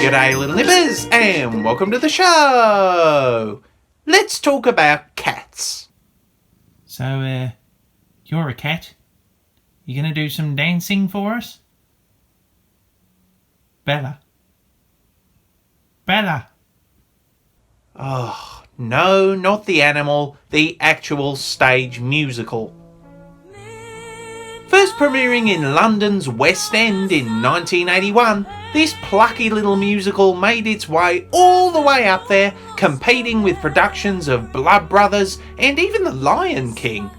G'day little nippers and welcome to the show! Let's talk about cats. So, you're a cat? You gonna do some dancing for us? Bella. Bella! Oh, no, not the animal, the actual stage musical. First premiering in London's West End in 1981, this plucky little musical made its way all the way up there, competing with productions of Blood Brothers and even The Lion King.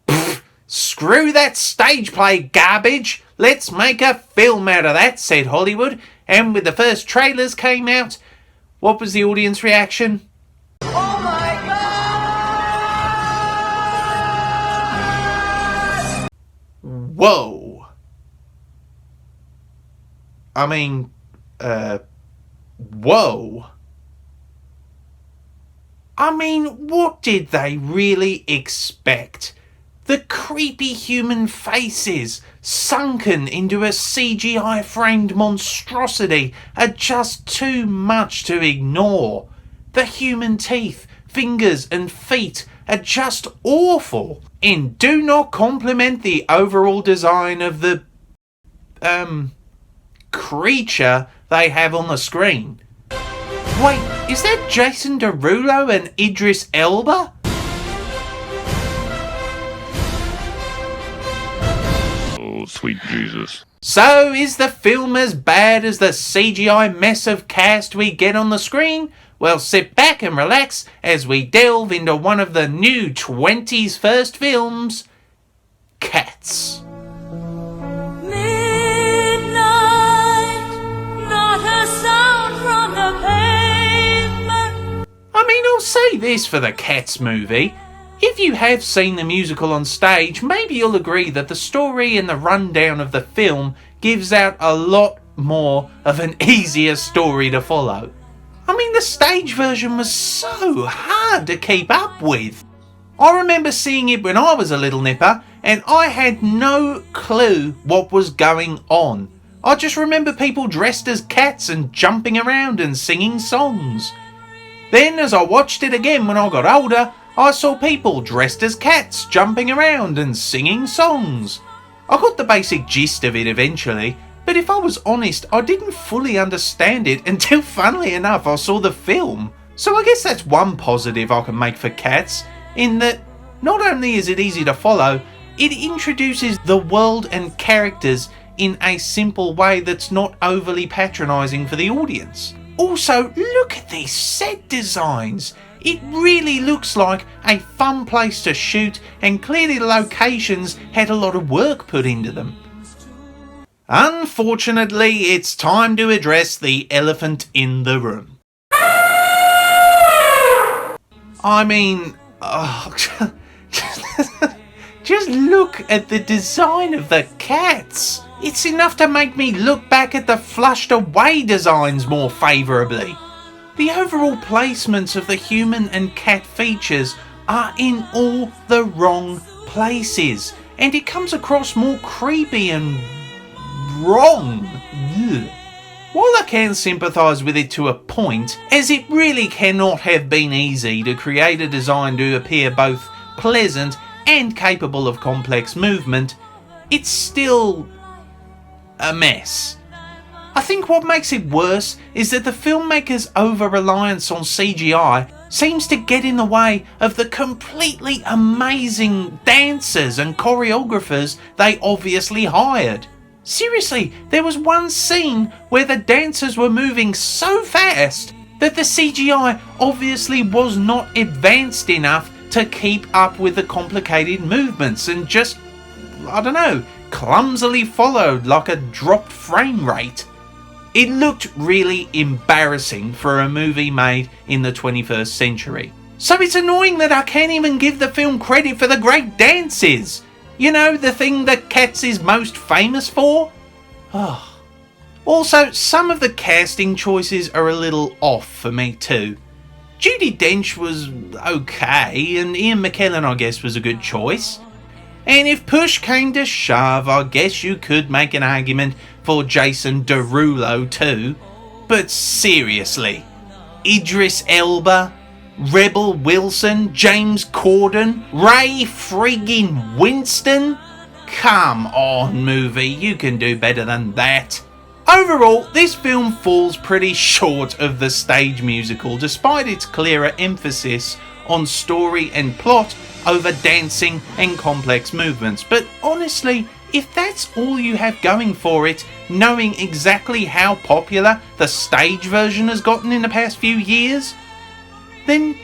Pfft, screw that stage play garbage, let's make a film out of that, said Hollywood, and with the first trailers came out, what was the audience reaction? Oh my God! Whoa! I mean, whoa. I mean, what did they really expect? The creepy human faces, sunken into a CGI-framed monstrosity, are just too much to ignore. The human teeth, fingers and feet are just awful and do not complement the overall design of the, creature they have on the screen. Wait, is that Jason Derulo and Idris Elba? Oh, sweet Jesus. So, is the film as bad as the CGI mess of cast we get on the screen? Well, sit back and relax as we delve into one of the new 20's first films, Cats. Midnight, not a sound from the pavement. I mean, I'll say this for the Cats movie. If you have seen the musical on stage, maybe you'll agree that the story and the rundown of the film gives out a lot more of an easier story to follow. I mean, the stage version was so hard to keep up with. I remember seeing it when I was a little nipper, and I had no clue what was going on. I just remember people dressed as cats and jumping around and singing songs. Then, as I watched it again when I got older, I saw people dressed as cats jumping around and singing songs. I got the basic gist of it eventually, but if I was honest, I didn't fully understand it until, funnily enough, I saw the film. So I guess that's one positive I can make for Cats, in that not only is it easy to follow, it introduces the world and characters in a simple way that's not overly patronising for the audience. Also, look at these set designs. It really looks like a fun place to shoot, and clearly the locations had a lot of work put into them. Unfortunately, it's time to address the elephant in the room. I mean, just look at the design of the cats. It's enough to make me look back at the flushed away designs more favourably. The overall placements of the human and cat features are in all the wrong places, and it comes across more creepy and wrong. Ugh. While I can sympathise with it to a point, as it really cannot have been easy to create a design to appear both pleasant and capable of complex movement, it's still a mess. I think what makes it worse is that the filmmakers' over-reliance on CGI seems to get in the way of the completely amazing dancers and choreographers they obviously hired. Seriously, there was one scene where the dancers were moving so fast that the CGI obviously was not advanced enough to keep up with the complicated movements and just, I don't know, clumsily followed like a dropped frame rate. It looked really embarrassing for a movie made in the 21st century. So it's annoying that I can't even give the film credit for the great dances. You know, the thing that Cats is most famous for? Oh. Also, some of the casting choices are a little off for me too. Judi Dench was okay, and Ian McKellen I guess was a good choice. And if push came to shove, I guess you could make an argument for Jason Derulo too. But seriously, Idris Elba, Rebel Wilson, James Corden, Ray friggin' Winston? Come on, movie, you can do better than that. Overall, this film falls pretty short of the stage musical despite its clearer emphasis on story and plot over dancing and complex movements. But honestly, if that's all you have going for it, knowing exactly how popular the stage version has gotten in the past few years, then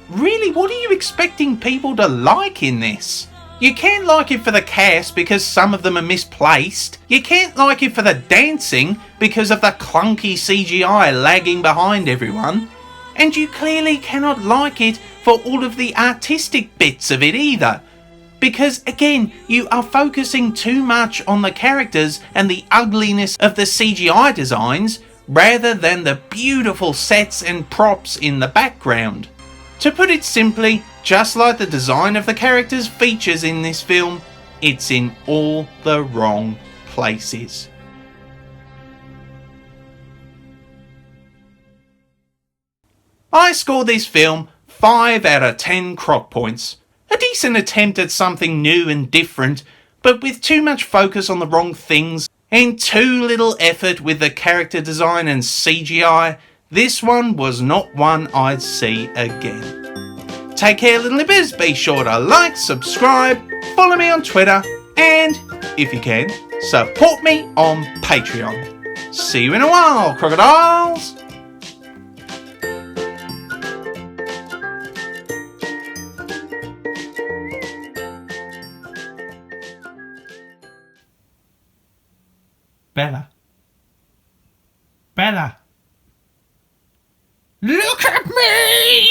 really, what are you expecting people to like in this? You can't like it for the cast because some of them are misplaced. You can't like it for the dancing because of the clunky CGI lagging behind everyone. And you clearly cannot like it for all of the artistic bits of it either. Because again, you are focusing too much on the characters and the ugliness of the CGI designs rather than the beautiful sets and props in the background. To put it simply, just like the design of the characters' features in this film, it's in all the wrong places. I scored this film 5 out of 10 Croc Points. A decent attempt at something new and different, but with too much focus on the wrong things and too little effort with the character design and CGI, this one was not one I'd see again. Take care, little nippers. Be sure to like, subscribe, follow me on Twitter, and, if you can, support me on Patreon. See you in a while, crocodiles! Bella. Bella. Look at me!